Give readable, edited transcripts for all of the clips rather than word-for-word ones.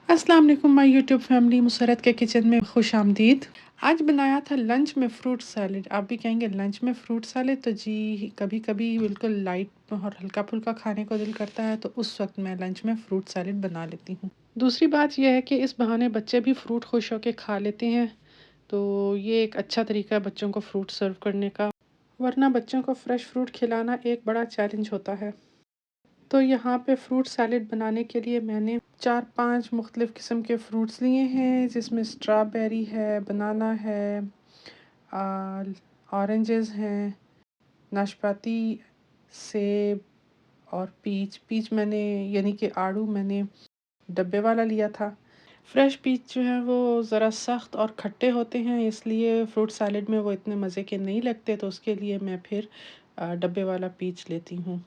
अस्सलाम वालेकुम my YouTube family, Musarrat के किचन में खुश आमदीद। आज बनाया था लंच में फ्रूट सैलेड। आप भी कहेंगे लंच में फ्रूट सैलेड, तो जी कभी कभी बिल्कुल लाइट और हल्का फुल्का खाने को दिल करता है, तो उस वक्त मैं लंच में फ्रूट सैलेड बना लेती हूँ। दूसरी बात यह है कि इस बहाने बच्चे भी फ्रूट खुश होकर खा लेते हैं, तो ये एक अच्छा तरीका है बच्चों को फ्रूट सर्व करने का, वरना बच्चों को फ्रेश फ्रूट खिलाना एक बड़ा चैलेंज होता है। तो यहाँ पे फ्रूट सैलेड बनाने के लिए मैंने 4-5 मुख्तलिफ़ किस्म के फ्रूट्स लिए हैं, जिसमें स्ट्रॉबेरी है, बनाना है, ऑरेंजेस हैं, नाशपाती, सेब और पीच। पीच मैंने यानी कि आड़ू मैंने डब्बे वाला लिया था। फ्रेश पीच जो है वो ज़रा सख्त और खट्टे होते हैं, इसलिए फ्रूट सैलेड में वो इतने मज़े के नहीं लगते, तो उसके लिए मैं फिर डब्बे वाला पीच लेती हूँ।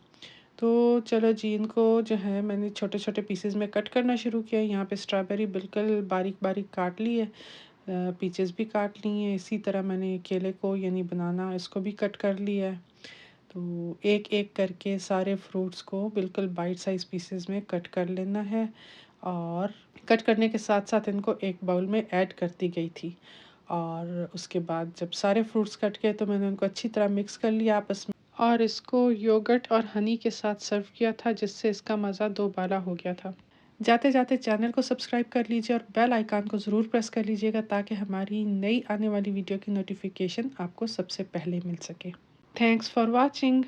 तो चलो जी, इनको जो है मैंने छोटे-छोटे पीसेस में कट करना शुरू किया। यहाँ पे स्ट्रॉबेरी बिल्कुल बारीक-बारीक काट ली है, पीचेस भी काट ली हैं। इसी तरह मैंने केले को यानी बनाना इसको भी कट कर लिया है। तो एक-एक करके सारे फ्रूट्स को बिल्कुल बाइट साइज़ पीसेस में कट कर लेना है, और कट करने के साथ-साथ इनको एक बाउल में ऐड करती गई थी। और उसके बाद जब सारे फ्रूट्स कट गए, तो मैंने उनको अच्छी तरह मिक्स कर लिया आपस में, और इसको योगर्ट और हनी के साथ सर्व किया था, जिससे इसका मज़ा दोबाला हो गया था। जाते-जाते चैनल को सब्सक्राइब कर लीजिए और बेल आइकन को ज़रूर प्रेस कर लीजिएगा, ताकि हमारी नई आने वाली वीडियो की नोटिफिकेशन आपको सबसे पहले मिल सके। Thanks for watching.